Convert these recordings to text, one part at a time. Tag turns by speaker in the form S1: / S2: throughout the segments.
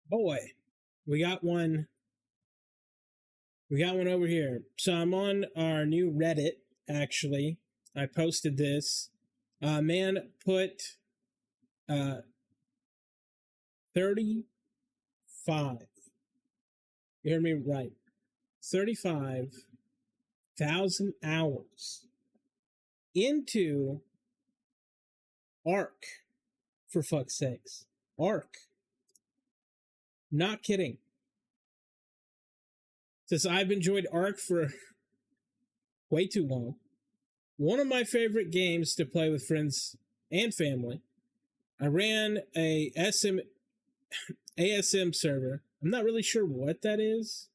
S1: Boy, we got one. We got one over here. So I'm on our new Reddit. Actually, I posted this. Man put 35. You heard me right. 35,000 hours into ARK. For fuck's sakes, ARK. Not kidding. Since I've enjoyed ARK for way too long. One of my favorite games to play with friends and family. I ran a ASM server. I'm not really sure what that is.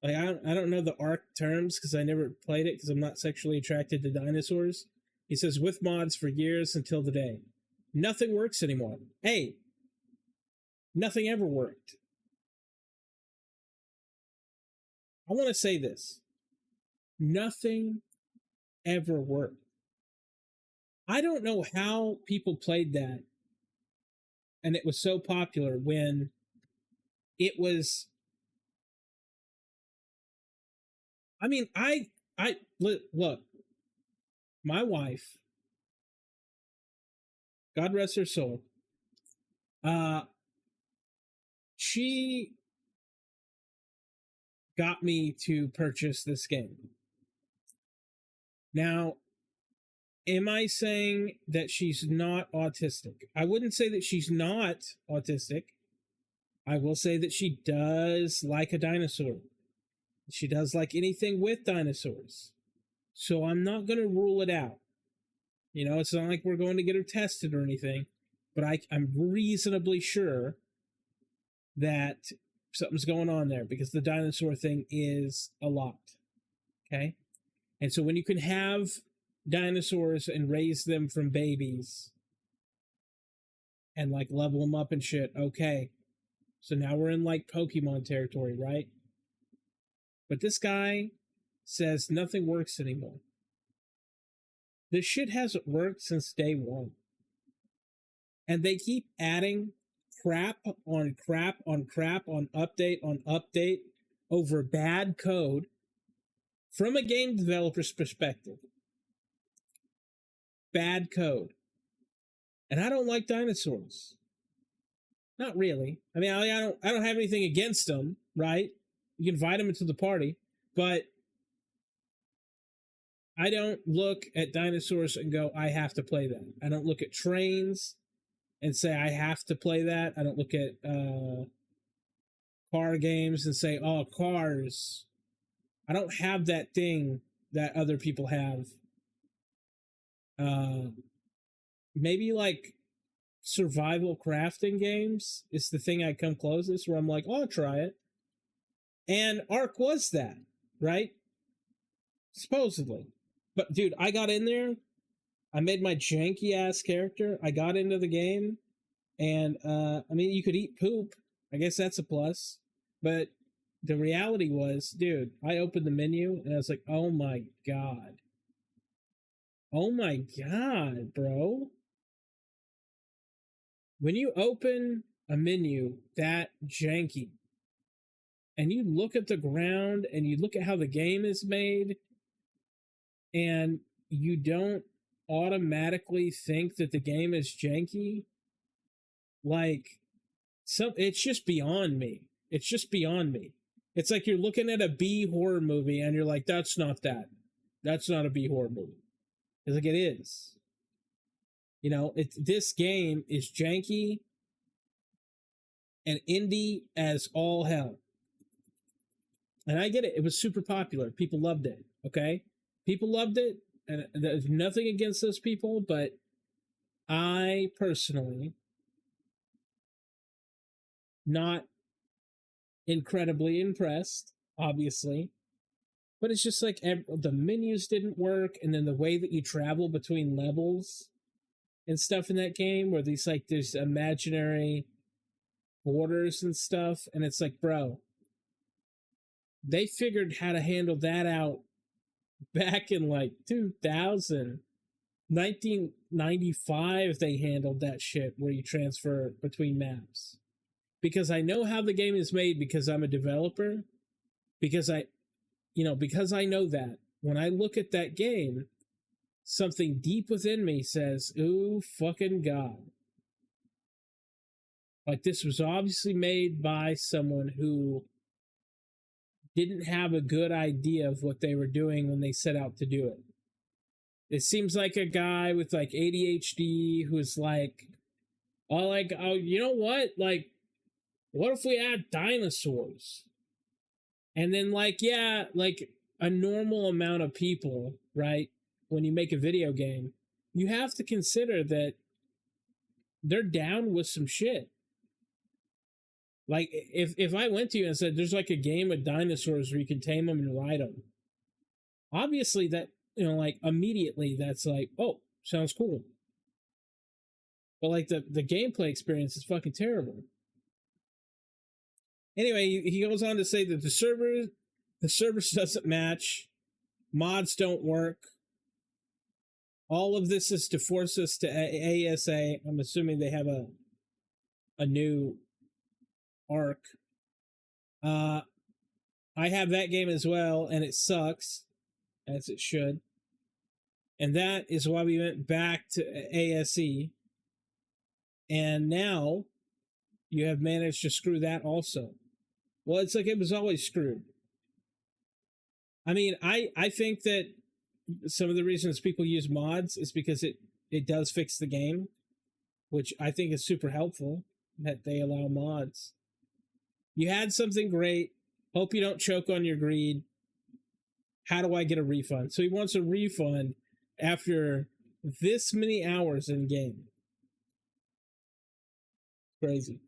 S1: Like I don't know the ARK terms because I never played it because I'm not sexually attracted to dinosaurs. He says with mods for years until today. Nothing works anymore. Hey, nothing ever worked. I want to say this. Nothing ever worked. I don't know how people played that and it was so popular when it was. I mean, look, my wife, God rest her soul, she got me to purchase this game. Now, am I saying that she's not autistic? I wouldn't say that she's not autistic. I will say that she does like a dinosaur. She does like anything with dinosaurs. So I'm not going to rule it out. You know, it's not like we're going to get her tested or anything, but I'm reasonably sure that something's going on there because the dinosaur thing is a lot. Okay? And so when you can have dinosaurs and raise them from babies and like level them up and shit, okay. So now we're in like Pokemon territory, right? But this guy says nothing works anymore. This shit hasn't worked since day one. And they keep adding crap on crap on crap on update over bad code from a game developer's perspective. Bad code. And I don't like dinosaurs. Not really. I mean, I don't have anything against them, right? You can invite them into the party, but I don't look at dinosaurs and go, I have to play that. I don't look at trains and say, I have to play that. I don't look at car games and say, oh, cars. I don't have that thing that other people have. Maybe like survival crafting games is the thing I come closest where I'm like, oh, I'll try it. And ARK was that, right? Supposedly. But dude, I got in there. I made my janky ass character. I got into the game. And I mean, you could eat poop. I guess that's a plus. But the reality was, dude, I opened the menu and I was like, oh my God. Oh my God, bro. When you open a menu that janky and you look at the ground and you look at how the game is made and you don't automatically think that the game is janky, like it's just beyond me. It's just beyond me. It's like you're looking at a B horror movie and you're like, that's not that. That's not a B horror movie. It's like it is. You know, this game is janky and indie as all hell. And I get it. It was super popular. People loved it. Okay? People loved it. And there's nothing against those people, but I personally not incredibly impressed, obviously. But it's just like the menus didn't work, and then the way that you travel between levels and stuff in that game, where there's imaginary borders and stuff, and it's like, bro, they figured how to handle that out back in like 1995 they handled that shit where you transfer between maps. because I know how the game is made, because I'm a developer, because because I know that when I look at that game, something deep within me says, ooh, fucking God. Like, this was obviously made by someone who didn't have a good idea of what they were doing when they set out to do it. It seems like a guy with like ADHD who's like, oh, you know what? Like, what if we add dinosaurs? And then, like, yeah, like a normal amount of people, right? When you make a video game, you have to consider that they're down with some shit. Like, if I went to you and said, there's like a game of dinosaurs where you can tame them and ride them, obviously that, like immediately that's like, oh, sounds cool. But like the gameplay experience is fucking terrible. Anyway, he goes on to say that the servers doesn't match, mods don't work. All of this is to force us to ASA. I'm assuming they have a new ARK. I have that game as well, and it sucks, as it should. And that is why we went back to ASE. And now you have managed to screw that also. Well, it's like it was always screwed. I mean, I think that some of the reasons people use mods is because it does fix the game, which I think is super helpful that they allow mods. You had something great. Hope you don't choke on your greed. How do I get a refund? So he wants a refund after this many hours in game. Crazy.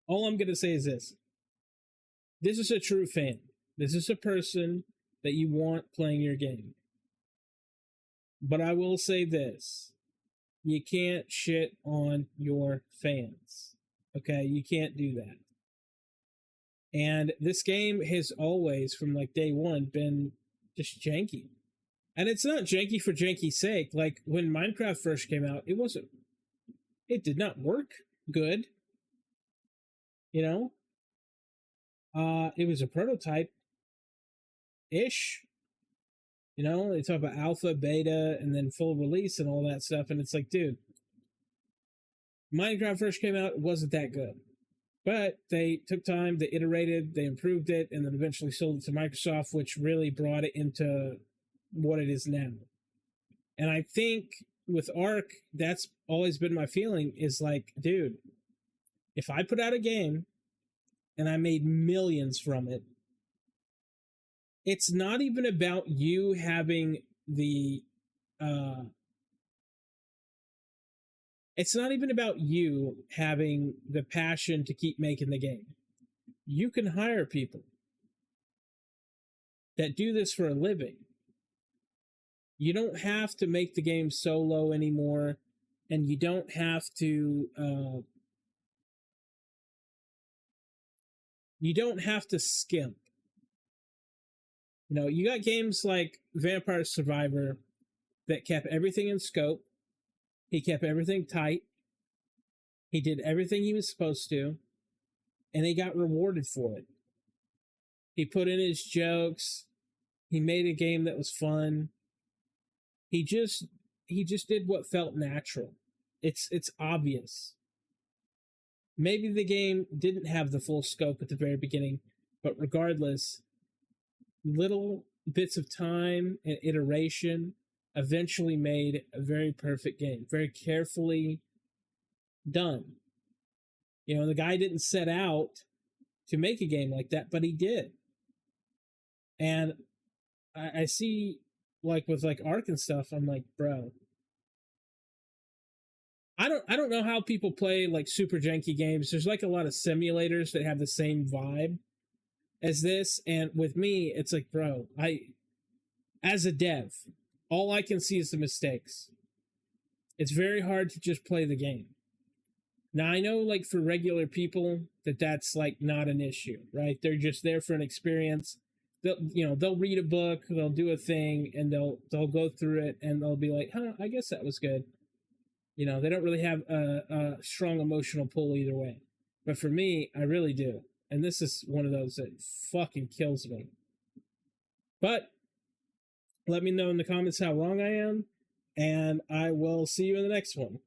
S1: All I'm going to say is this. This is a true fan. This is a person that you want playing your game. But I will say this. You can't shit on your fans. Okay? You can't do that. And this game has always, from like day one, been just janky. And it's not janky for janky's sake. Like, when Minecraft first came out, it did not work good. It was a prototype-ish. They talk about alpha, beta, and then full release and all that stuff. And it's like, dude, Minecraft first came out, it wasn't that good. But they took time, they iterated, they improved it, and then eventually sold it to Microsoft, which really brought it into what it is now. And I think with ARK, that's always been my feeling, is like, dude, if I put out a game and I made millions from it, it's not even about you having it's not even about you having the passion to keep making the game. You can hire people that do this for a living. You don't have to make the game solo anymore, and you don't have to skimp. You got games like Vampire Survivor that kept everything in scope. He kept everything tight. He did everything he was supposed to, and he got rewarded for it. He put in his jokes. He made a game that was fun. He just did what felt natural. It's obvious. Maybe the game didn't have the full scope at the very beginning, but regardless, little bits of time and iteration eventually made a very perfect game, very carefully done. The guy didn't set out to make a game like that, but he did. And I see, like with like ARK and stuff, I'm like, bro, I don't know how people play like super janky games. There's like a lot of simulators that have the same vibe as this, and with me, it's like, bro, as a dev, all I can see is the mistakes. It's very hard to just play the game. Now, I know, like, for regular people, that's, like, not an issue, right? They're just there for an experience. They'll read a book, they'll do a thing, and they'll go through it, and they'll be like, I guess that was good. They don't really have a strong emotional pull either way. But for me, I really do. And this is one of those that fucking kills me. But let me know in the comments how wrong I am, and I will see you in the next one.